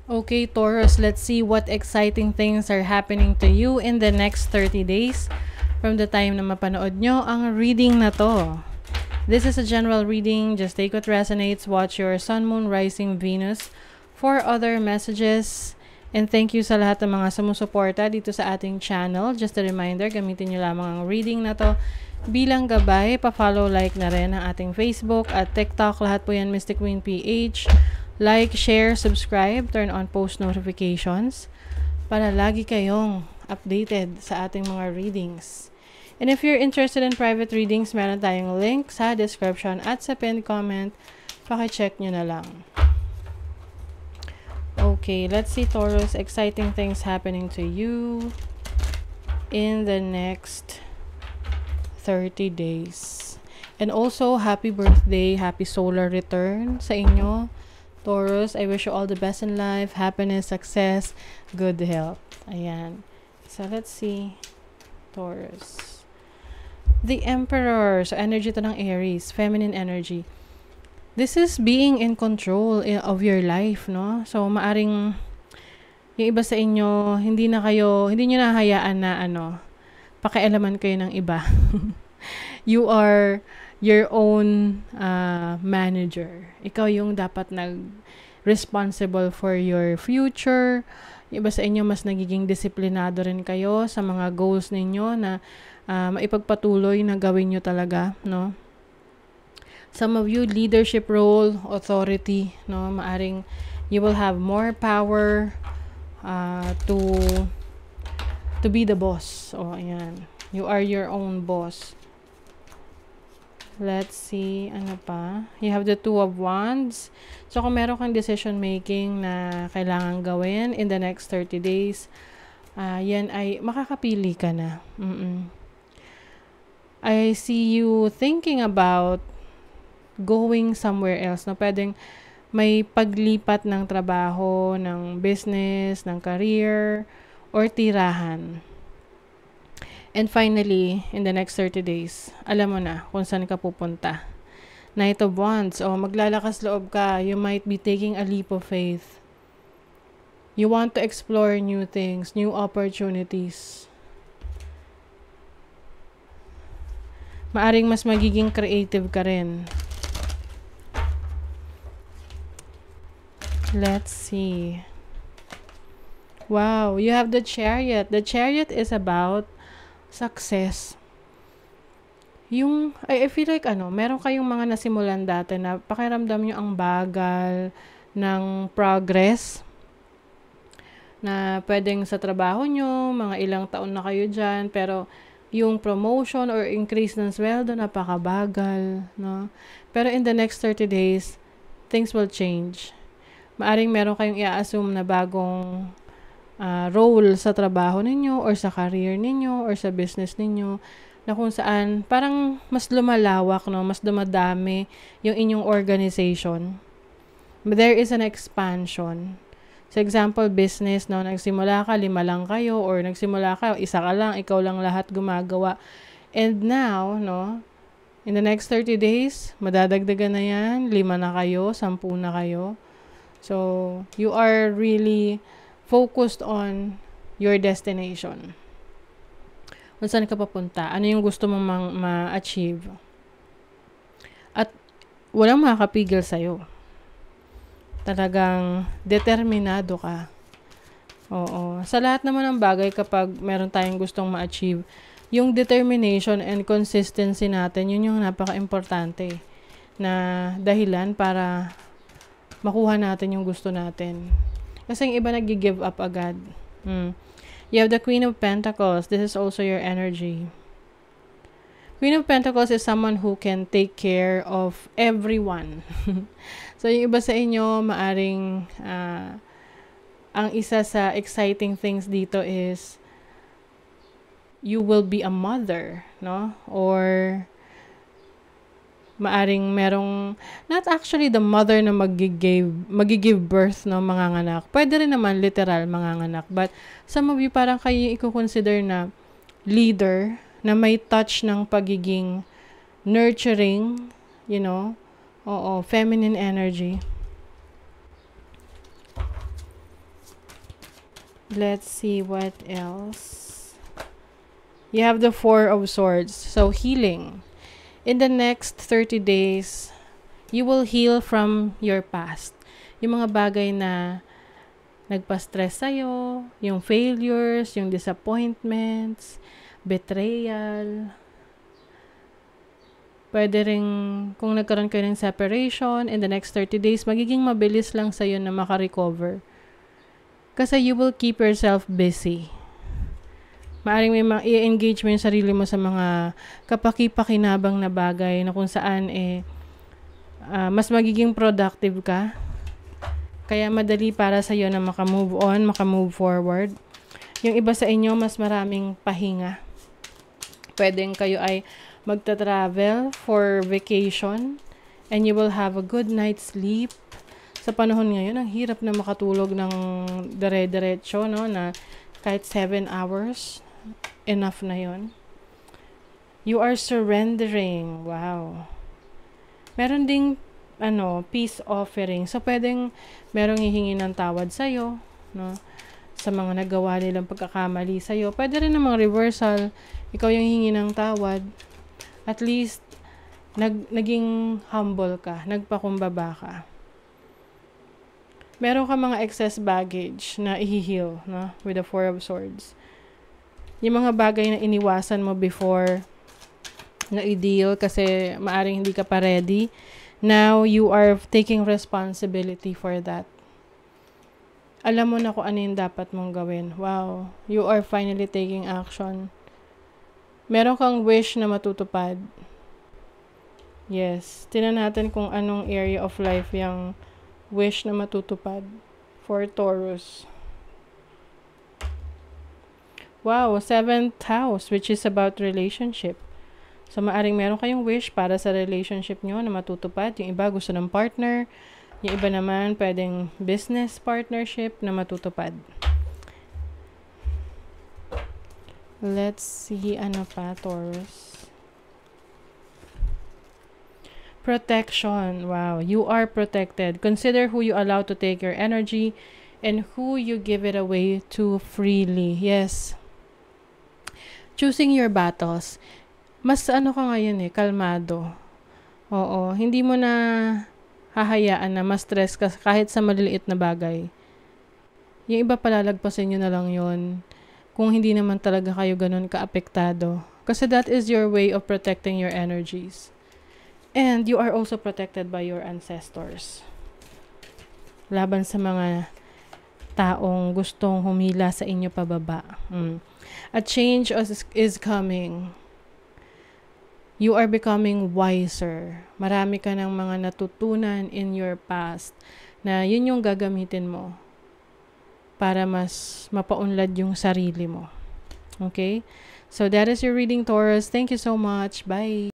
Okay, Taurus, let's see what exciting things are happening to you in the next 30 days from the time na mapanood nyo ang reading na to. This is a general reading. Just take what resonates. Watch your sun, moon, rising, Venus for other messages. And thank you sa lahat ng mga sumusuporta dito sa ating channel. Just a reminder, gamitin nyo lamang ang reading na to bilang gabay. Pa-follow, like na rin ang ating Facebook at TikTok. Lahat po yan, Mystic Queen PH. Like, share, subscribe, turn on post notifications para lagi kayong updated sa ating mga readings. And if you're interested in private readings, meron tayong link sa description at sa pinned comment. Paki-check nyo na lang. Okay, let's see, Taurus, exciting things happening to you in the next 30 days. And also, happy birthday, happy solar return sa inyo, Taurus. I wish you all the best in life, happiness, success, good health. Ayan. So, let's see, Taurus. The Emperor. So, energy to ng Aries. Feminine energy. This is being in control of your life, no? So, maaring yung iba sa inyo, hindi nyo nahayaan na pakialaman kayo ng iba. You are your own manager. Ikaw yung dapat responsible for your future. Yung iba sa inyo, mas nagiging disiplinado rin kayo sa mga goals ninyo na maipagpatuloy na gawin nyo talaga, no? Some of you, leadership role, authority, no? Maaring you will have more power to be the boss. Oh, ayan. You are your own boss. Let's see, ano pa? You have the Two of Wands. So, kung meron kang decision making na kailangan gawin in the next 30 days, yan ay makakapili ka na. I see you thinking about going somewhere else, no? Pwedeng may paglipat ng trabaho, ng business, ng career, or tirahan. And finally, in the next 30 days, alam mo na kung saan ka pupunta. Knight of Wands, maglalakas loob ka. You might be taking a leap of faith. You want to explore new things, new opportunities. Maaring mas magiging creative ka rin. Let's see. Wow, you have the Chariot. The Chariot is about success. I feel like meron kayong mga nasimulan dati na pakiramdam nyo ang bagal ng progress na pwedeng sa trabaho nyo, mga ilang taon na kayo dyan, pero yung promotion or increase ng sweldo napakabagal, no? Pero in the next 30 days, things will change. Maaring meron kayong i-assume na bagong role sa trabaho ninyo or sa career ninyo or sa business ninyo na kung saan parang mas lumalawak, no? Mas dumadami yung inyong organization. But there is an expansion. Sa example, business, no? Nagsimula ka, 5 lang kayo, or nagsimula ka, 1 ka lang, ikaw lang lahat gumagawa. And now, no? In the next 30 days, madadagdagan na yan, 5 na kayo, 10 na kayo. So, you are really focused on your destination. Kung saan ka papunta? Ano yung gusto mong ma-achieve? At walang makakapigil sa'yo. Talagang determinado ka. Oo. Sa lahat naman ng bagay, kapag meron tayong gustong ma-achieve, yung determination and consistency natin, yun yung napaka-importante na dahilan para makuha natin yung gusto natin. Kasi yung iba nag-give up agad. You have the Queen of Pentacles. This is also your energy. Queen of Pentacles is someone who can take care of everyone. So, yung iba sa inyo, maaring ang isa sa exciting things dito is you will be a mother, no? Or maaring merong, not actually the mother na magigive birth, no, manganganak. Pwede rin naman literal manganganak. But some of you parang kayo i-consider na leader na may touch ng pagiging nurturing, you know, feminine energy. Let's see what else. You have the Four of Swords. So, healing. In the next 30 days, you will heal from your past. Yung mga bagay na nagpa-stress sa'yo, yung failures, yung disappointments, betrayal. Pwede rin, kung nagkaroon kayo ng separation, in the next 30 days, magiging mabilis lang sa'yo na makarecover. Kasi you will keep yourself busy. Maaring may i-engage mo yung sarili mo sa mga kapaki-pakinabang na bagay na kung saan mas magiging productive ka. Kaya madali para sa iyo na maka-move on, maka-move forward. Yung iba sa inyo, mas maraming pahinga. Pwedeng kayo ay magta-travel for vacation and you will have a good night's sleep. Sa panahon ngayon, ang hirap na makatulog ng dire-diretso, no? Na kahit 7 hours, enough na yon. You are surrendering. Wow. Meron ding peace offering. So, pwedeng merong hihingi ng tawad sa'yo, no? Sa mga nagawa nilang pagkakamali sa'yo. Pwede rin namang reversal. Ikaw yung hihingi ng tawad. At least, naging humble ka. Nagpakumbaba ka. Meron ka mga excess baggage na i-heal, no? With the Four of Swords. Yung mga bagay na iniwasan mo before na i-deal kasi maaring hindi ka pa ready. Now, you are taking responsibility for that. Alam mo na kung ano yung dapat mong gawin. Wow. You are finally taking action. Meron kang wish na matutupad. Yes. Tingnan natin kung anong area of life yung wish na matutupad for Taurus. Wow. 7th house, which is about relationship. So, maaring meron kayong wish para sa relationship nyo na matutupad. Yung iba gusto ng partner. Yung iba naman pwedeng business partnership na matutupad. Let's see, ano pa, Taurus. Protection. Wow, you are protected. Consider who you allow to take your energy and who you give it away to freely. Yes. Choosing your battles. Mas ka ngayon kalmado. Oo, hindi mo na hahayaan na ma-stress ka kahit sa maliliit na bagay. Yung iba palalagpasin nyo na lang yon kung hindi naman talaga kayo ganun ka-apektado. Kasi that is your way of protecting your energies. And you are also protected by your ancestors. Laban sa mga taong gustong humila sa inyo pababa. A change is coming. You are becoming wiser. Marami ka ng mga natutunan in your past na yun yung gagamitin mo para mas mapaunlad yung sarili mo. Okay? So that is your reading, Taurus. Thank you so much. Bye!